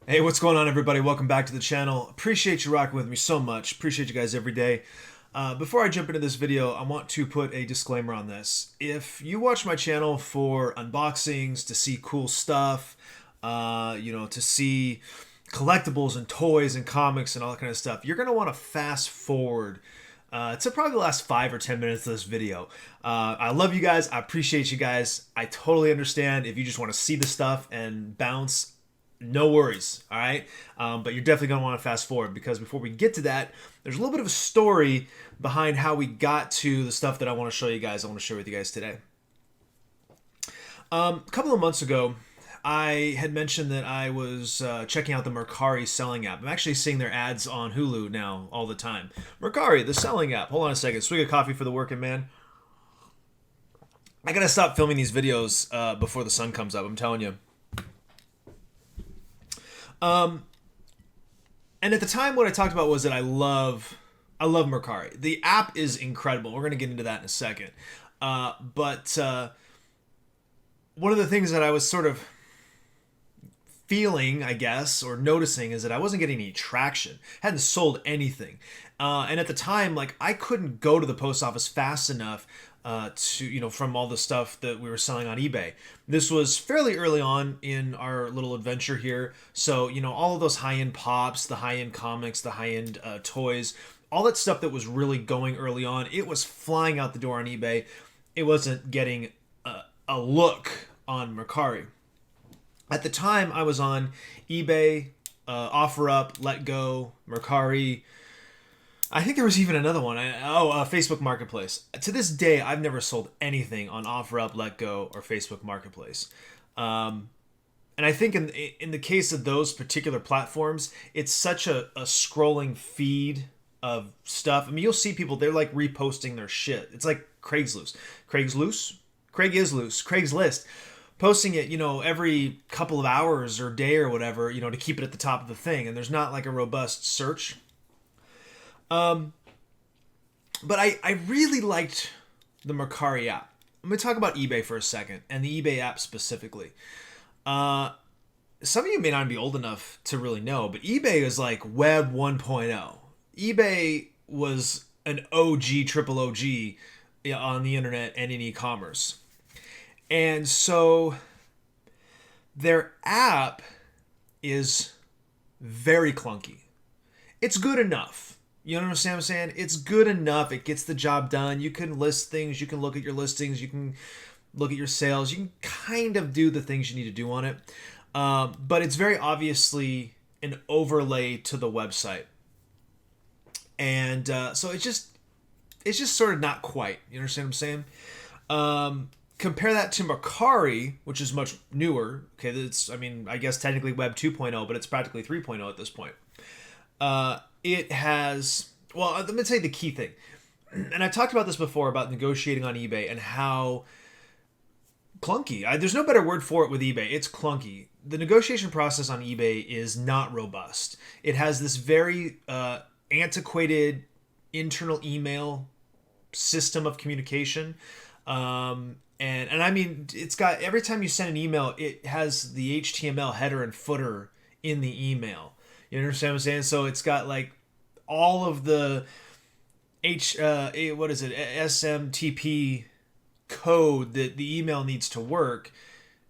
Hey, what's going on, everybody? Welcome back to the channel. Appreciate you rocking with me so much. Appreciate you guys every day. Before I jump into this video, I want to put a disclaimer on this. If you watch my channel for unboxings, to see cool stuff, to see collectibles and toys and comics and all that kind of stuff, you're going to want to fast forward to probably the last 5 or 10 minutes of this video. I love you guys. I appreciate you guys. I totally understand if you just want to see the stuff and bounce. No worries, all right? But you're definitely going to want to fast forward, because before we get to that, there's a little bit of a story behind how we got to the stuff that I want to show you guys. I want to share with you guys today. A couple of months ago, I had mentioned that I was checking out the Mercari selling app. I'm actually seeing their ads on Hulu now all the time. Mercari, the selling app. Hold on a second. Swig of coffee for the working man. I got to stop filming these videos before the sun comes up, I'm telling you. And at the time, what I talked about was that I love Mercari. The app is incredible. We're going to get into that in a second. But one of the things that I was sort of feeling, I guess, or noticing, is that I wasn't getting any traction. Hadn't sold anything. And at the time, like, I couldn't go to the post office fast enough from all the stuff that we were selling on eBay. This was fairly early on in our little adventure here. So, all of those high-end pops, the high-end comics, the high-end toys, all that stuff that was really going early on, it was flying out the door on eBay. It wasn't getting a look on Mercari. At the time, I was on eBay, OfferUp, LetGo, Mercari. I think there was even another one. Facebook Marketplace. To this day, I've never sold anything on OfferUp, LetGo, or Facebook Marketplace. And I think in the case of those particular platforms, it's such a scrolling feed of stuff. I mean, you'll see people, they're like reposting their shit. It's like Craigslist, posting it, every couple of hours or day or whatever, to keep it at the top of the thing. And there's not like a robust search. But I really liked the Mercari app. I'm going to talk about eBay for a second, and the eBay app specifically. Some of you may not be old enough to really know, but eBay is like Web 1.0. eBay was an OG, triple OG on the internet and in e-commerce. And so their app is very clunky. It's good enough. You understand what I'm saying? It's good enough. It gets the job done. You can list things. You can look at your listings. You can look at your sales. You can kind of do the things you need to do on it. But it's very obviously an overlay to the website. And so it's just sort of not quite. You understand what I'm saying? Compare that to Mercari, which is much newer. Okay, I guess technically Web 2.0, but it's practically 3.0 at this point. It has, let me tell you the key thing. And I talked about this before, about negotiating on eBay and how clunky. There's no better word for it with eBay. It's clunky. The negotiation process on eBay is not robust. It has this very antiquated internal email system of communication. And I mean, it's got, every time you send an email, it has the HTML header and footer in the email. You understand what I'm saying? So it's got like all of the SMTP code that the email needs to work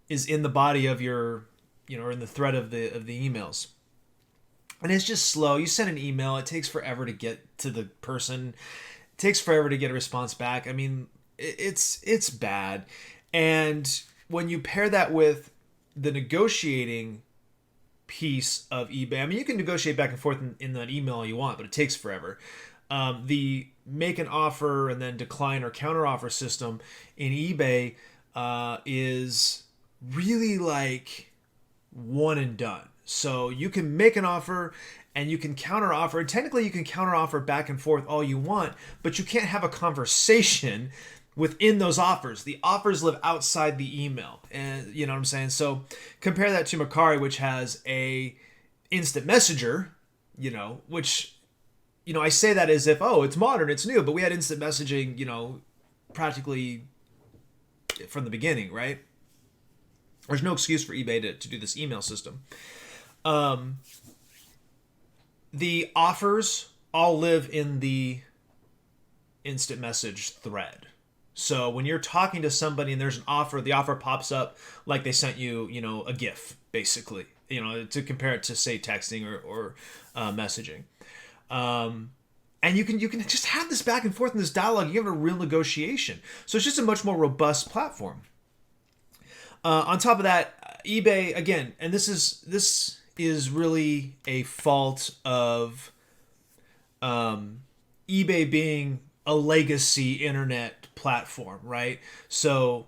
is in the body of your, or in the thread of the emails. And it's just slow. You send an email, it takes forever to get to the person. It takes forever to get a response back. I mean, it's bad. And when you pair that with the negotiating piece of eBay, I mean, you can negotiate back and forth in that email all you want, but it takes forever. The make an offer and then decline or counter offer system in eBay is really like one and done. So you can make an offer and you can counter offer. And technically you can counter offer back and forth all you want, but you can't have a conversation within those offers. The offers live outside the email. And you know what I'm saying? So compare that to Mercari, which has a instant messenger, which, I say that as if, it's modern, it's new, but we had instant messaging, practically from the beginning, right? There's no excuse for eBay to do this email system. The offers all live in the instant message thread. So when you're talking to somebody and there's an offer, the offer pops up like they sent you, a GIF, basically, to compare it to, say, texting or messaging. And you can just have this back and forth in this dialogue. You have a real negotiation. So it's just a much more robust platform. On top of that, eBay, again, and this is really a fault of eBay being a legacy internet platform, right? So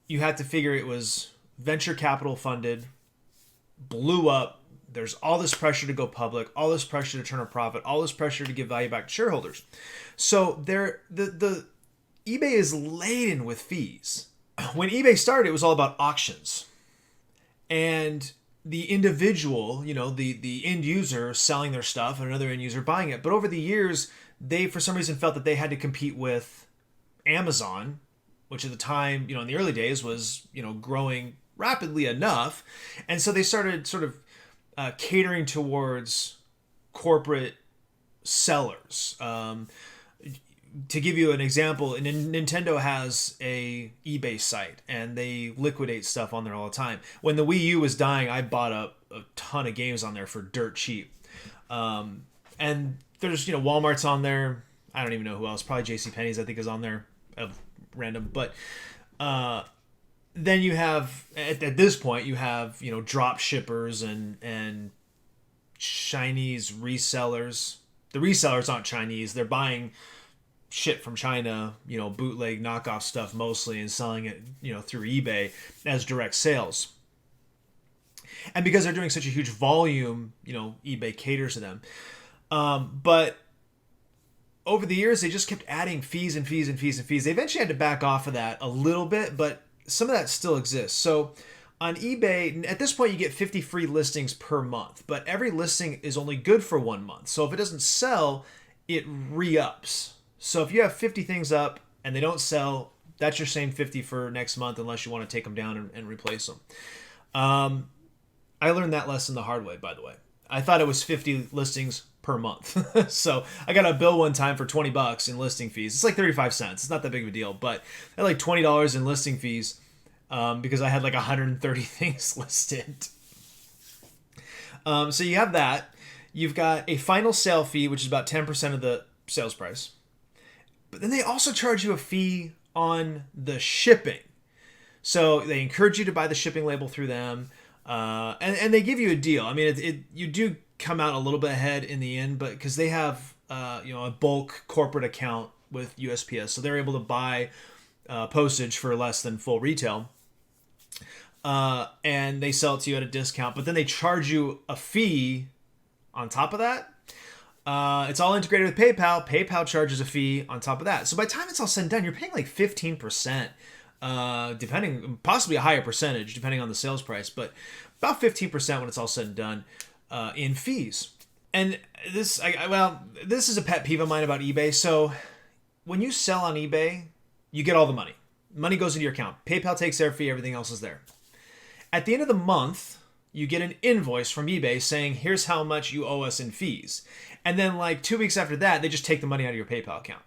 you have to figure it was venture capital funded, blew up. There's all this pressure to go public, all this pressure to turn a profit, all this pressure to give value back to shareholders. So the eBay is laden with fees. When eBay started, it was all about auctions. And the individual, the end user selling their stuff and another end user buying it. But over the years, they, for some reason, felt that they had to compete with Amazon, which at the time, in the early days was, growing rapidly enough. And so they started sort of catering towards corporate sellers. To give you an example, Nintendo has a eBay site and they liquidate stuff on there all the time. When the Wii U was dying, I bought a ton of games on there for dirt cheap. And there's, Walmart's on there. I don't even know who else. Probably JCPenney's, I think, is on there. Random. But then you have, at this point, you have, drop shippers and Chinese resellers. The resellers aren't Chinese. They're buying shit from China, bootleg knockoff stuff mostly, and selling it, through eBay as direct sales. And because they're doing such a huge volume, eBay caters to them. But over the years, they just kept adding fees and fees and fees and fees. They eventually had to back off of that a little bit, but some of that still exists. So on eBay, at this point, you get 50 free listings per month, but every listing is only good for 1 month. So if it doesn't sell, it re-ups. So if you have 50 things up and they don't sell, that's your same 50 for next month, unless you want to take them down and replace them. I learned that lesson the hard way, by the way. I thought it was 50 listings per month. So I got a bill one time for $20 in listing fees. It's like 35 cents. It's not that big of a deal, but I had like $20 in listing fees because I had like 130 things listed. So you have that. You've got a final sale fee, which is about 10% of the sales price. But then they also charge you a fee on the shipping. So they encourage you to buy the shipping label through them. And they give you a deal. I mean, you do come out a little bit ahead in the end, but because they have a bulk corporate account with USPS, so they're able to buy postage for less than full retail, and they sell it to you at a discount. But then they charge you a fee on top of that. It's all integrated with PayPal. PayPal charges a fee on top of that. So by the time it's all said and done, you're paying like 15%. Depending, possibly a higher percentage depending on the sales price, but about 15% when it's all said and done in fees. And this is a pet peeve of mine about eBay. So when you sell on eBay, you get all the money. Money goes into your account. PayPal takes their fee. Everything else is there. At the end of the month, you get an invoice from eBay saying, here's how much you owe us in fees. And then like 2 weeks after that, they just take the money out of your PayPal account.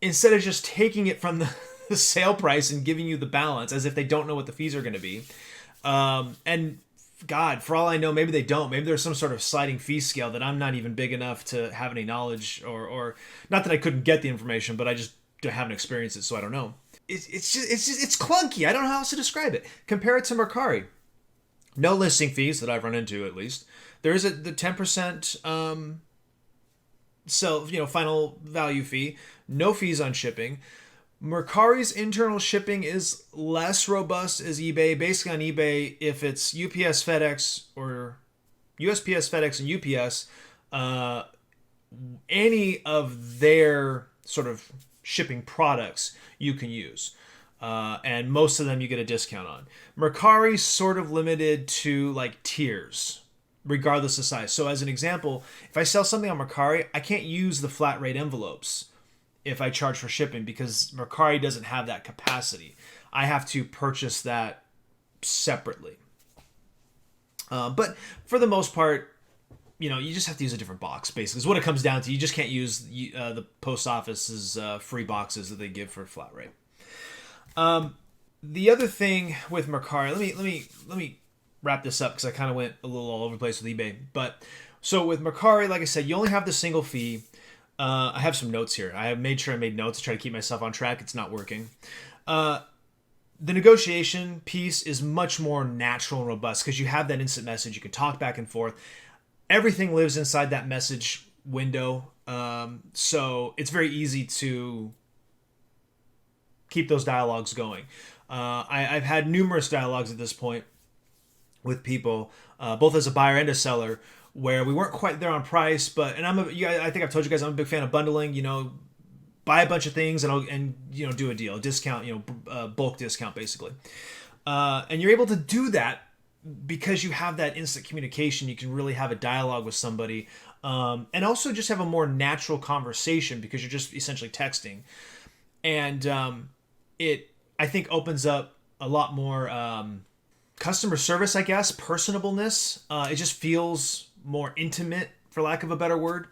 Instead of just taking it from the sale price and giving you the balance as if they don't know what the fees are going to be. And God, for all I know, maybe they don't. Maybe there's some sort of sliding fee scale that I'm not even big enough to have any knowledge or not that I couldn't get the information, but I just haven't experienced it, so I don't know. It's clunky. I don't know how else to describe it. Compare it to Mercari. No listing fees that I've run into, at least. There is the 10% final value fee. No fees on shipping. Mercari's internal shipping is less robust as eBay. Basically on eBay, if it's UPS, FedEx, or USPS, FedEx, and UPS, any of their sort of shipping products you can use. And most of them you get a discount on. Mercari's sort of limited to like tiers, regardless of size. So as an example, if I sell something on Mercari, I can't use the flat rate envelopes if I charge for shipping because Mercari doesn't have that capacity. I have to purchase that separately. But for the most part, you just have to use a different box, basically, is what it comes down to. You just can't use the post office's free boxes that they give for flat rate. The other thing with Mercari, let me wrap this up because I kind of went a little all over the place with eBay. But so with Mercari, like I said, you only have the single fee. I have some notes here. I have made sure I made notes to try to keep myself on track. It's not working. The negotiation piece is much more natural and robust because you have that instant message. You can talk back and forth. Everything lives inside that message window. So it's very easy to keep those dialogues going. I've had numerous dialogues at this point with people, both as a buyer and a seller, where we weren't quite there on price, but I think I've told you guys I'm a big fan of bundling. Buy a bunch of things and do a deal, a discount, bulk discount basically, and you're able to do that because you have that instant communication. You can really have a dialogue with somebody, and also just have a more natural conversation because you're just essentially texting, and it I think opens up a lot more customer service, I guess, personableness. It just feels more intimate, for lack of a better word.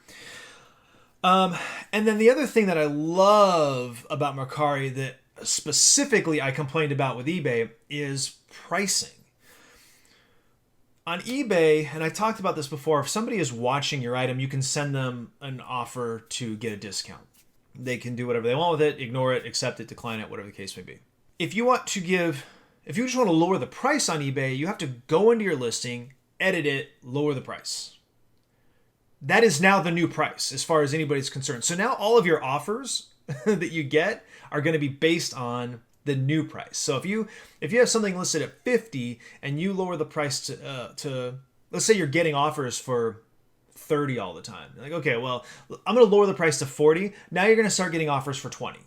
And then the other thing that I love about Mercari that specifically I complained about with eBay is pricing. On eBay, and I talked about this before, if somebody is watching your item, you can send them an offer to get a discount. They can do whatever they want with it, ignore it, accept it, decline it, whatever the case may be. If you just want to lower the price on eBay, you have to go into your listing, edit it, lower the price. That is now the new price as far as anybody's concerned. So now all of your offers that you get are going to be based on the new price. So if you have something listed at 50 and you lower the price to let's say you're getting offers for 30 all the time. Like, okay, well, I'm going to lower the price to 40. Now you're going to start getting offers for 20.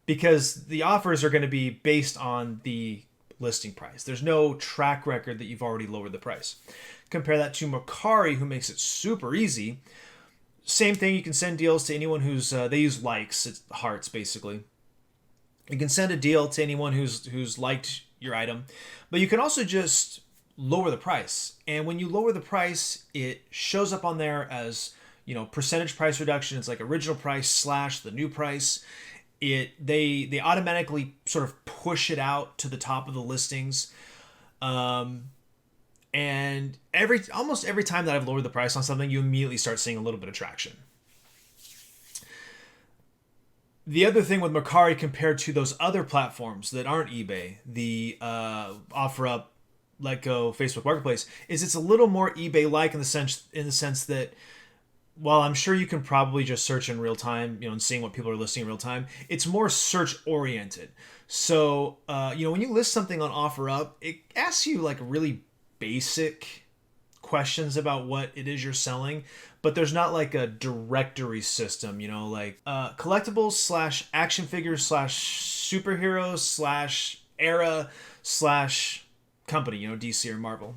Because the offers are going to be based on the listing price. There's no track record that you've already lowered the price. Compare that to Mercari, who makes it super easy. Same thing, you can send deals to anyone who's, they use likes, it's hearts basically. You can send a deal to anyone who's liked your item, but you can also just lower the price. And when you lower the price, it shows up on there as, percentage price reduction. It's like original price / the new price. They automatically sort of push it out to the top of the listings. And almost every time that I've lowered the price on something, you immediately start seeing a little bit of traction. The other thing with Mercari compared to those other platforms that aren't eBay, the OfferUp, Letgo, Facebook Marketplace, is it's a little more eBay-like in the sense that while I'm sure you can probably just search in real time, and seeing what people are listing in real time, it's more search oriented. So, when you list something on OfferUp, it asks you like really basic questions about what it is you're selling, but there's not like a directory system, like collectibles / action figures / superheroes / era / company, DC or Marvel.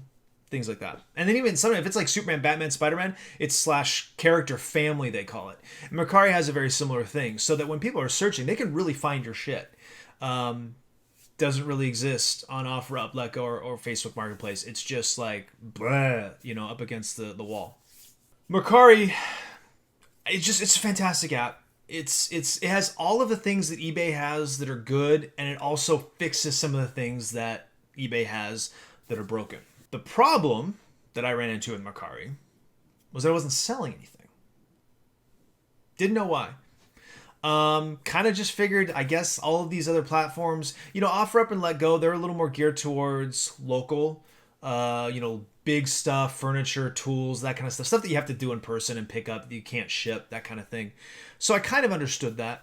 Things like that. And then even if it's like Superman, Batman, Spider-Man, it's / character family, they call it. And Mercari has a very similar thing, so that when people are searching, they can really find your shit. Doesn't really exist on OfferUp, Letgo, or Facebook Marketplace. It's just like, bleh, up against the wall. Mercari, it's a fantastic app. It has all of the things that eBay has that are good, and it also fixes some of the things that eBay has that are broken. The problem that I ran into in Mercari was that I wasn't selling anything. Didn't know why. Kind of just figured, I guess, all of these other platforms, OfferUp and Letgo, they're a little more geared towards local, big stuff, furniture, tools, that kind of stuff that you have to do in person and pick up that you can't ship, that kind of thing. So I kind of understood that.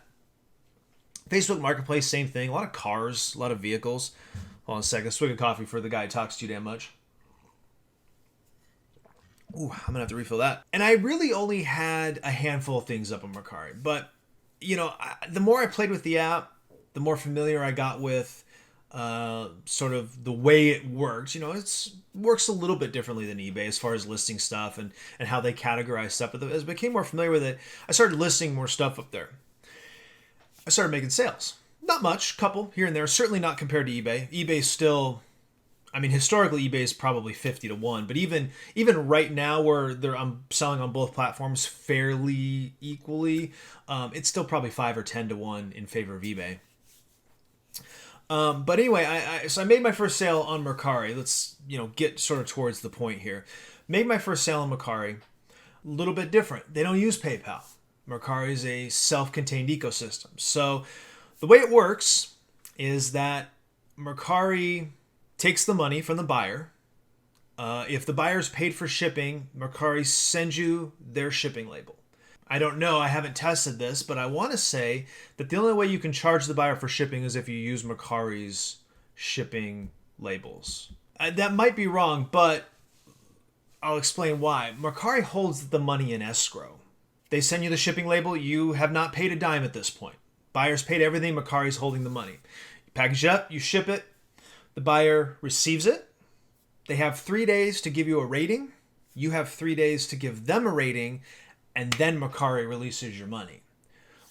Facebook Marketplace, same thing. A lot of cars, a lot of vehicles. Hold on a second. Swig of coffee for the guy who talks too damn much. Ooh, I'm gonna have to refill that. And I really only had a handful of things up on Mercari, but the more I played with the app, the more familiar I got with sort of the way it works. It works a little bit differently than eBay as far as listing stuff and how they categorize stuff. But as I became more familiar with it, I started listing more stuff up there. I started making sales. Not much, couple here and there. Certainly not compared to eBay. eBay's still, I mean, historically, eBay is probably 50 to 1, but even right now, where I'm selling on both platforms fairly equally, it's still probably 5 or 10 to 1 in favor of eBay. But anyway, so I made my first sale on Mercari. Let's get sort of towards the point here. Made my first sale on Mercari. A little bit different. They don't use PayPal. Mercari is a self-contained ecosystem. So the way it works is that Mercari takes the money from the buyer. If the buyer's paid for shipping, Mercari sends you their shipping label. I don't know, I haven't tested this, but I want to say that the only way you can charge the buyer for shipping is if you use Mercari's shipping labels. That might be wrong, but I'll explain why. Mercari holds the money in escrow. They send you the shipping label, you have not paid a dime at this point. Buyer's paid everything, Mercari's holding the money. You package it up, you ship it, the buyer receives it. They have 3 days to give you a rating. You have 3 days to give them a rating, and then Mercari releases your money.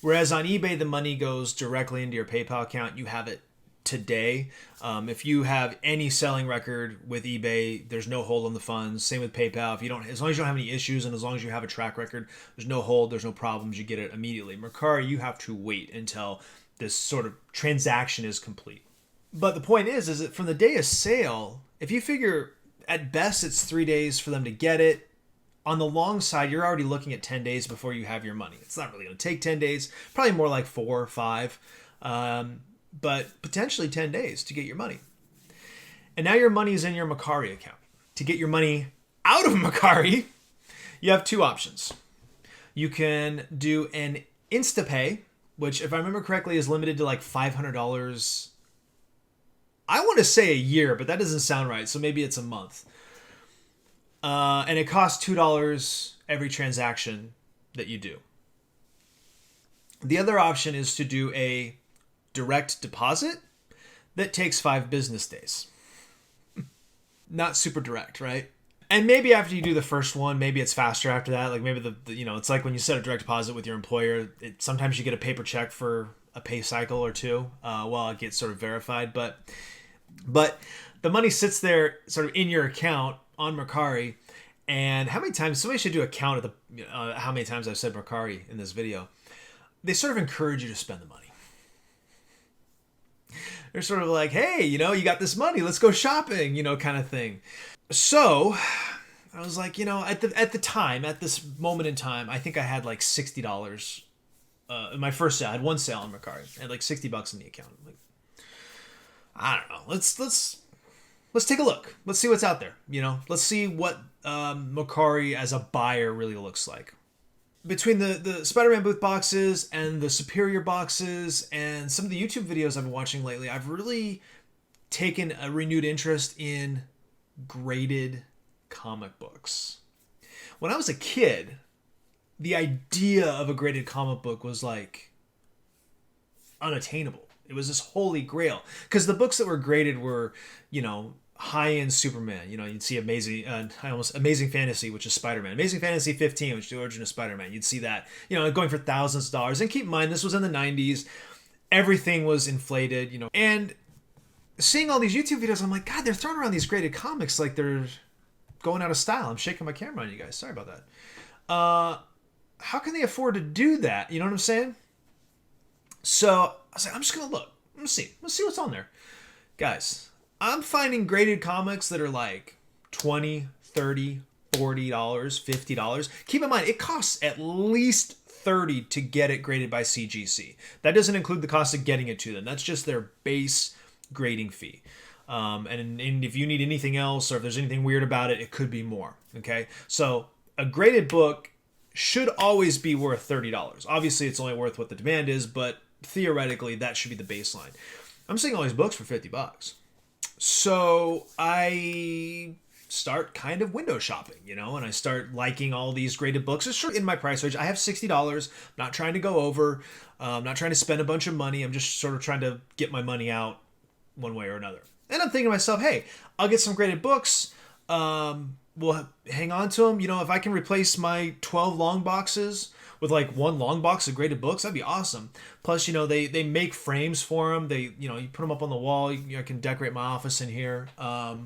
Whereas on eBay, the money goes directly into your PayPal account. You have it today. If you have any selling record with eBay, there's no hold on the funds. Same with PayPal. As long as you don't have any issues and as long as you have a track record, there's no hold, there's no problems. You get it immediately. Mercari, you have to wait until this sort of transaction is complete. But the point is that from the day of sale, if you figure at best it's 3 days for them to get it, on the long side, you're already looking at 10 days before you have your money. It's not really going to take 10 days, probably more like 4 or 5, but potentially 10 days to get your money. And now your money is in your Mercari account. To get your money out of Mercari, you have 2 options. You can do an InstaPay, which if I remember correctly is limited to like $500. I want to say a year, but that doesn't sound right, so maybe it's a month. And it costs $2 every transaction that you do. The other option is to do a direct deposit that takes 5 business days. Not super direct, right? And maybe after you do the first one, maybe it's faster after that. Like maybe it's like when you set a direct deposit with your employer, sometimes you get a paper check for a pay cycle or 2 while it gets sort of verified. But the money sits there sort of in your account on Mercari. And how many times, somebody should do a count of how many times I've said Mercari in this video. They sort of encourage you to spend the money. They're sort of like, hey, you got this money, let's go shopping, kind of thing. So I was like, at this moment in time, I think I had like $60 in my first sale. I had one sale on Mercari. I had like $60 in the account. I'm like, I don't know. Let's take a look. Let's see what's out there. Let's see what Mercari as a buyer really looks like. Between the Spider-Man booth boxes and the Superior boxes and some of the YouTube videos I've been watching lately, I've really taken a renewed interest in graded comic books. When I was a kid, the idea of a graded comic book was like unattainable. It was this holy grail because the books that were graded were, high-end Superman. You'd see Amazing Fantasy, which is Spider-Man. Amazing Fantasy 15, which is the origin of Spider-Man. You'd see that, going for thousands of dollars. And keep in mind, this was in the 90s. Everything was inflated, And seeing all these YouTube videos, I'm like, God, they're throwing around these graded comics like they're going out of style. I'm shaking my camera on you guys. Sorry about that. How can they afford to do that? You know what I'm saying? So I was like, I'm just going to look. Let's see what's on there. Guys, I'm finding graded comics that are like $20, $30, $40, $50. Keep in mind, it costs at least $30 to get it graded by CGC. That doesn't include the cost of getting it to them. That's just their base grading fee. And if you need anything else or if there's anything weird about it, it could be more. Okay? So a graded book should always be worth $30. Obviously, it's only worth what the demand is, but theoretically, that should be the baseline. I'm seeing all these books for $50. So I start kind of window shopping, and I start liking all these graded books. It's in my price range. I have $60. Not trying to go over. Not trying to spend a bunch of money. I'm just sort of trying to get my money out one way or another. And I'm thinking to myself, hey, I'll get some graded books. will hang on to them. You know, if I can replace my 12 long boxes with like one long box of graded books, that'd be awesome. Plus, you know, they make frames for them. They, you know, you put them up on the wall. I can decorate my office in here. My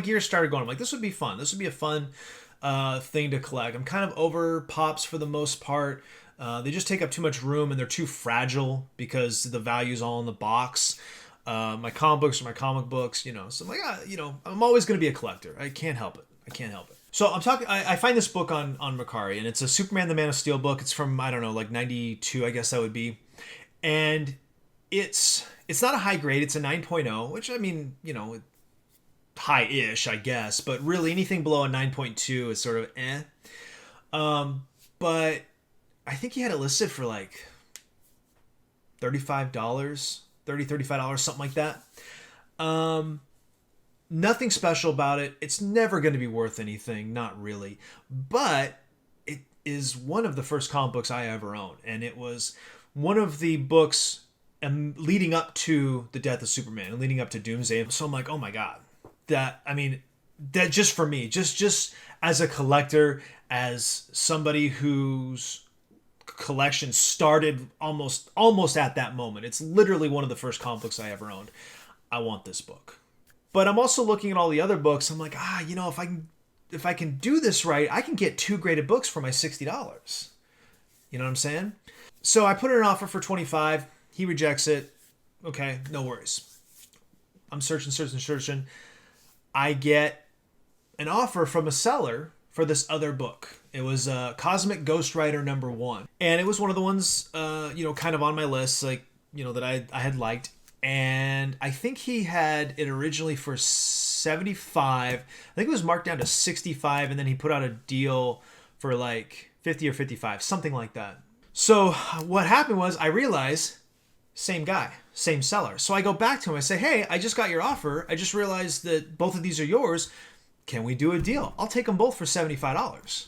gears started going. I'm like, this would be fun. This would be a fun thing to collect. I'm kind of over pops for the most part. They just take up too much room and they're too fragile because the value's all in the box. My comic books are my comic books, you know. So I'm like, you know, I'm always going to be a collector. I can't help it. So I'm talking. I find this book on Mercari, and it's a Superman the Man of Steel book. It's from, I don't know, like 92, I guess that would be, and it's not a high grade. It's a 9.0, which, I mean, you know, high-ish, I guess, but really anything below a 9.2 is sort of eh. But I think he had it listed for like $35, $35, something like that. Nothing special about it. It's never going to be worth anything, not really. But it is one of the first comic books I ever owned, and it was one of the books leading up to the death of Superman and leading up to Doomsday. So I'm like, oh my god, that just for me, just as a collector, as somebody whose collection started almost at that moment. It's literally one of the first comic books I ever owned. I want this book. But I'm also looking at all the other books. I'm like, you know, if I can do this right, I can get 2 graded books for my $60. You know what I'm saying? So I put in an offer for $25. He rejects it. Okay, no worries. I'm searching. I get an offer from a seller for this other book. It was Cosmic Ghost Rider #1. And it was one of the ones, you know, kind of on my list, like, you know, that I had liked. And I think he had it originally for $75. I think it was marked down to $65, and then he put out a deal for like $50 or $55, something like that. So what happened was I realized, same guy, same seller. So I go back to him. I say, hey, I just got your offer. I just realized that both of these are yours. Can we do a deal? I'll take them both for $75.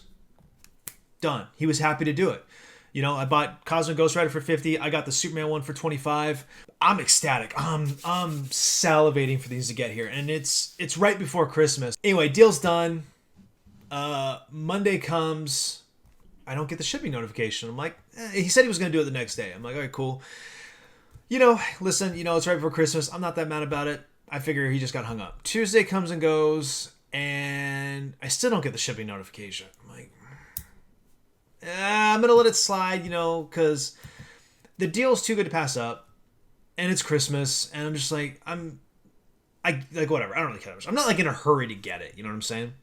Done. He was happy to do it. You know, I bought Cosmic Ghost Rider for $50. I got the Superman one for $25. I'm ecstatic. I'm salivating for these to get here, and it's right before Christmas. Anyway, deal's done. Monday comes. I don't get the shipping notification. I'm like, he said he was going to do it the next day. I'm like, all right, cool. You know, listen, you know, it's right before Christmas. I'm not that mad about it. I figure he just got hung up. Tuesday comes and goes, and I still don't get the shipping notification. I'm like, I'm going to let it slide, you know, because the deal is too good to pass up, and it's Christmas, and I'm just like, whatever. I don't really care. I'm not like in a hurry to get it. You know what I'm saying?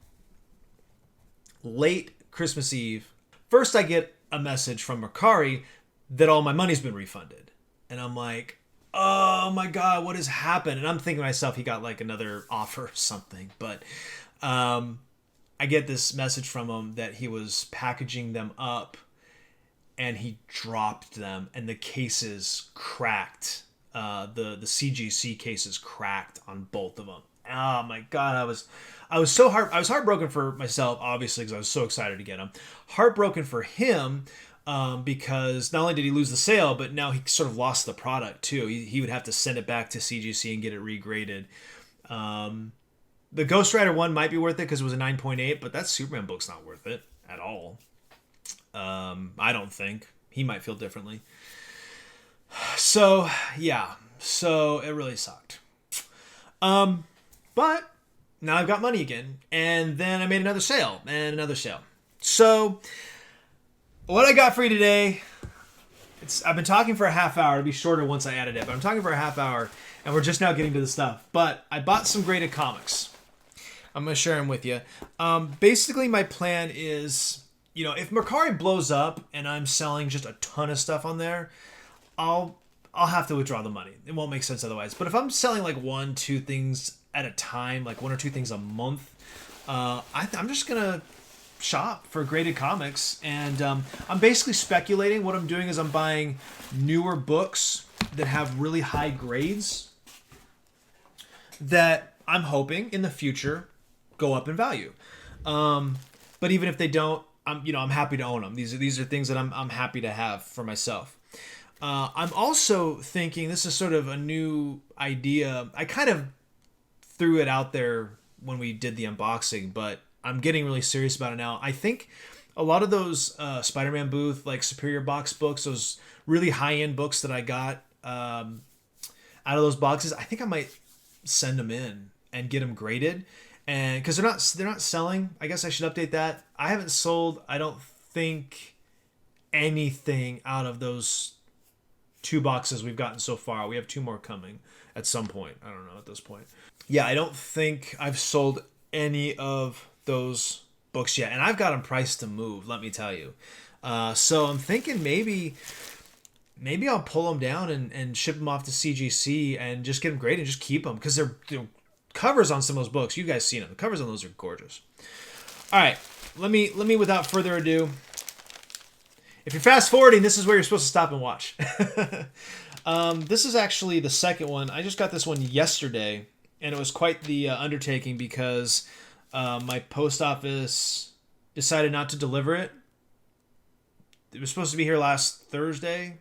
Late Christmas Eve, first I get a message from Mercari that all my money's been refunded. And I'm like, oh my God, what has happened? And I'm thinking to myself, he got like another offer or something. But I get this message from him that he was packaging them up and he dropped them and the cases cracked. The CGC cases cracked on both of them. Oh my God, I was heartbroken for myself, obviously, because I was so excited to get them. Heartbroken for him because not only did he lose the sale, but now he sort of lost the product too. He would have to send it back to CGC and get it regraded. The Ghost Rider one might be worth it because it was a 9.8, but that Superman book's not worth it at all. I don't think. He might feel differently. So, yeah. So, it really sucked. But now I've got money again. And then I made another sale and another sale. So, what I got for you today, I've been talking for a half hour. It'll be shorter once I edit it, but I'm talking for a half hour, and we're just now getting to the stuff. But I bought some graded comics. I'm going to share them with you. Basically, my plan is, you know, if Mercari blows up and I'm selling just a ton of stuff on there, I'll have to withdraw the money. It won't make sense otherwise. But if I'm selling like 1-2 things at a time, like 1 or 2 things a month, I'm just going to shop for graded comics. And I'm basically speculating. What I'm doing is I'm buying newer books that have really high grades that I'm hoping in the future go up in value. But even if they don't, I'm happy to own them. These are things that I'm happy to have for myself. I'm also thinking, this is sort of a new idea. I kind of threw it out there when we did the unboxing, but I'm getting really serious about it now. I think a lot of those Spider-Man booth, like Superior Box books, those really high-end books that I got out of those boxes, I think I might send them in and get them graded, and because they're not selling. I guess I should update that. I haven't sold, I don't think, anything out of those 2 boxes we've gotten so far. We have 2 more coming at some point. I don't know at this point. Yeah, I don't think I've sold any of those books yet, and I've got them priced to move, let me tell you. So I'm thinking maybe I'll pull them down and ship them off to CGC and just get them graded and just keep them, because they're, covers on some of those books, you guys seen them. The covers on those are gorgeous. All right, let me without further ado. If you're fast forwarding, this is where you're supposed to stop and watch. This is actually the second one. I just got this one yesterday, and it was quite the undertaking because my post office decided not to deliver it. It was supposed to be here last Thursday.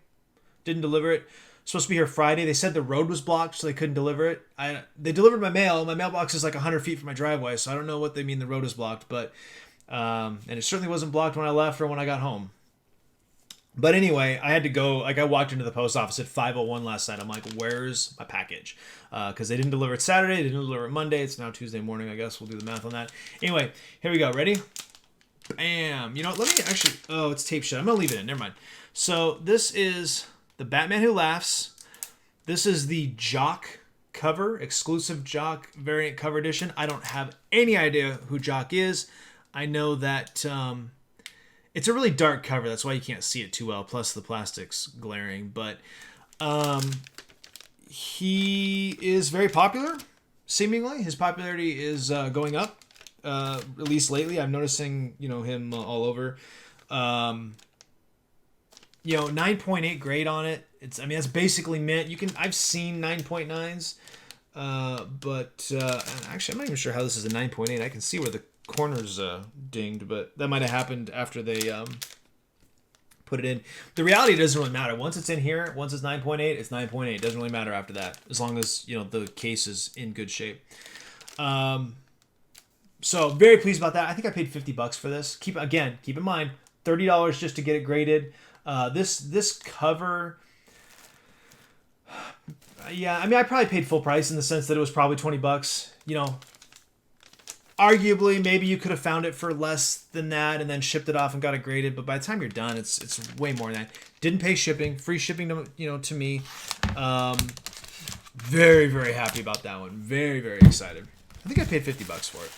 Didn't deliver it. Supposed to be here Friday. They said the road was blocked, so they couldn't deliver it. They delivered my mail. My mailbox is like 100 feet from my driveway, so I don't know what they mean the road is blocked. But and it certainly wasn't blocked when I left or when I got home. But anyway, I had to go. Like, I walked into the post office at 5:01 last night. I'm like, where's my package? Because they didn't deliver it Saturday. They didn't deliver it Monday. It's now Tuesday morning, I guess. We'll do the math on that. Anyway, here we go. Ready? Bam. You know, let me actually... Oh, it's tape shut. I'm going to leave it in. Never mind. So this is The Batman Who Laughs. This is the Jock cover, exclusive Jock variant cover edition. I don't have any idea who Jock is. I know that it's a really dark cover. That's why you can't see it too well. Plus the plastic's glaring. But he is very popular, seemingly. His popularity is going up, at least lately. I'm noticing, him all over. 9.8 grade on it. That's basically mint. I've seen 9.9s, but actually I'm not even sure how this is a 9.8. I can see where the corners dinged, but that might have happened after they put it in. The reality, it doesn't really matter. Once it's in here, once it's 9.8, it's 9.8. It doesn't really matter after that, as long as the case is in good shape. So very pleased about that. I think I paid $50 for this. Keep in mind, $30 just to get it graded. This cover, yeah, I probably paid full price in the sense that it was probably $20. Arguably, maybe you could have found it for less than that and then shipped it off and got it graded. But by the time you're done, it's way more than that. Didn't pay shipping, free shipping to me. Very, very happy about that one. Very, very excited. I think I paid $50 for it.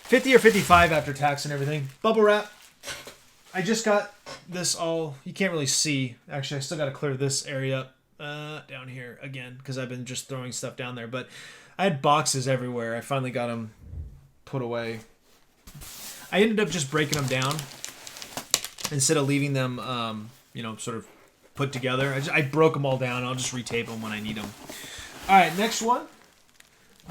50 or 55 after tax and everything. Bubble wrap. I just got this all... You can't really see. Actually, I still got to clear this area down here again because I've been just throwing stuff down there. But I had boxes everywhere. I finally got them put away. I ended up just breaking them down instead of leaving them, sort of put together. I broke them all down. I'll just retape them when I need them. All right, next one.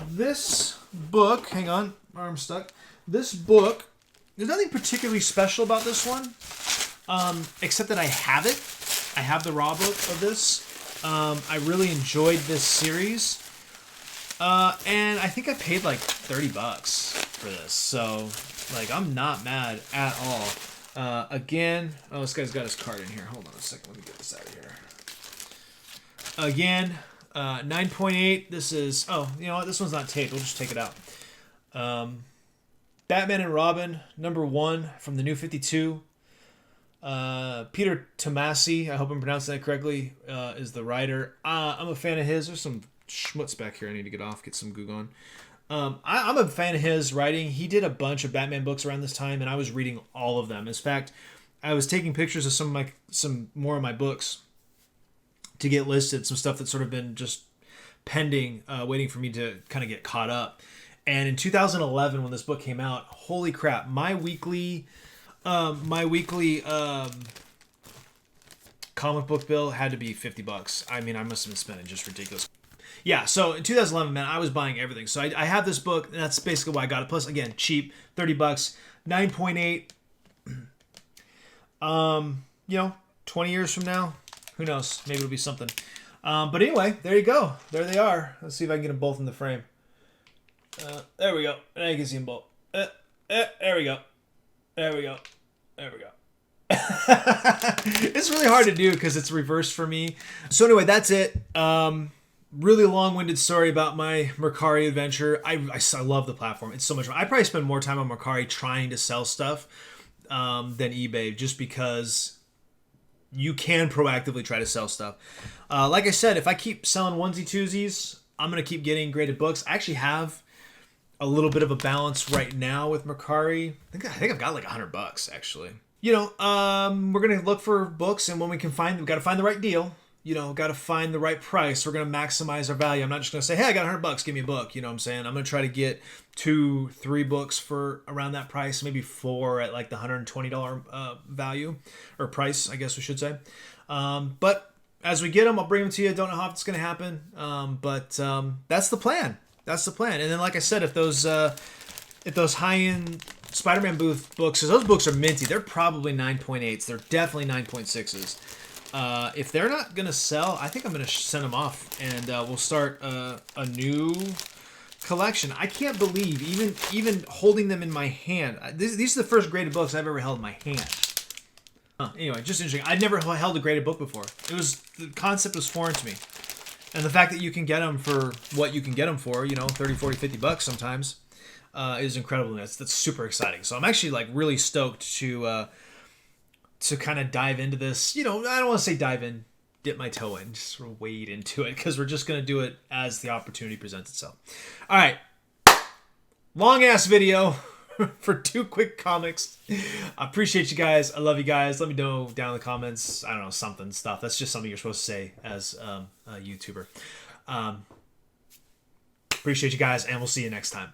This book... Hang on. Arm's stuck. This book... There's nothing particularly special about this one, except that I have it. I have the raw book of this. I really enjoyed this series. And I think I paid like $30 for this. So, I'm not mad at all. Again, this guy's got his card in here. Hold on a second. Let me get this out of here. Again, 9.8. This is... Oh, you know what? This one's not taped. We'll just take it out. Batman and Robin, #1 from the New 52. Peter Tomasi, I hope I'm pronouncing that correctly, is the writer. I'm a fan of his. There's some schmutz back here I need to get off, get some goog on. I'm a fan of his writing. He did a bunch of Batman books around this time, and I was reading all of them. In fact, I was taking pictures of some more of my books to get listed, some stuff that's sort of been just pending, waiting for me to kind of get caught up. And in 2011, when this book came out, holy crap, my weekly comic book bill had to be $50. I must have been spending just ridiculous. Yeah, so in 2011, man, I was buying everything. So I have this book, and that's basically why I got it. Plus, again, cheap, $30, 9.8. 20 years from now, who knows? Maybe it'll be something. But anyway, there you go. There they are. Let's see if I can get them both in the frame. There we go. Now you can see them both. There we go. There we go. There we go. It's really hard to do because it's reversed for me. So anyway, that's it. Really long-winded story about my Mercari adventure. I love the platform. It's so much fun. I probably spend more time on Mercari trying to sell stuff than eBay, just because you can proactively try to sell stuff. Like I said, if I keep selling onesie-twosies, I'm going to keep getting graded books. I actually have a little bit of a balance right now with Mercari. I think I've got like $100 actually. You know, we're going to look for books, and when we can find, we've got to find the right deal. You know, got to find the right price. We're going to maximize our value. I'm not just going to say, hey, I got $100, give me a book. You know what I'm saying? I'm going to try to get 2-3 books for around that price, maybe 4 at like the $120 value or price, I guess we should say. But as we get them, I'll bring them to you. Don't know how it's going to happen. But that's the plan. That's the plan. And then, like I said, if those high-end Spider-Man booth books, because those books are minty, they're probably 9.8s. They're definitely 9.6s. If they're not going to sell, I think I'm going to send them off, and we'll start a new collection. I can't believe, even holding them in my hand. These are the first graded books I've ever held in my hand. Anyway, just interesting. I'd never held a graded book before. The concept was foreign to me. And the fact that you can get them for what you can get them for, you know, 30, 40, 50 bucks sometimes, is incredible. That's super exciting. So I'm actually like really stoked to kind of dive into this. You know, I don't want to say dive in, dip my toe in, just sort of wade into it, because we're just going to do it as the opportunity presents itself. All right. Long ass video for 2 quick comics. I appreciate you guys. I love you guys. Let me know down in the comments. I don't know, stuff. That's just something you're supposed to say as a YouTuber. Appreciate you guys, and we'll see you next time.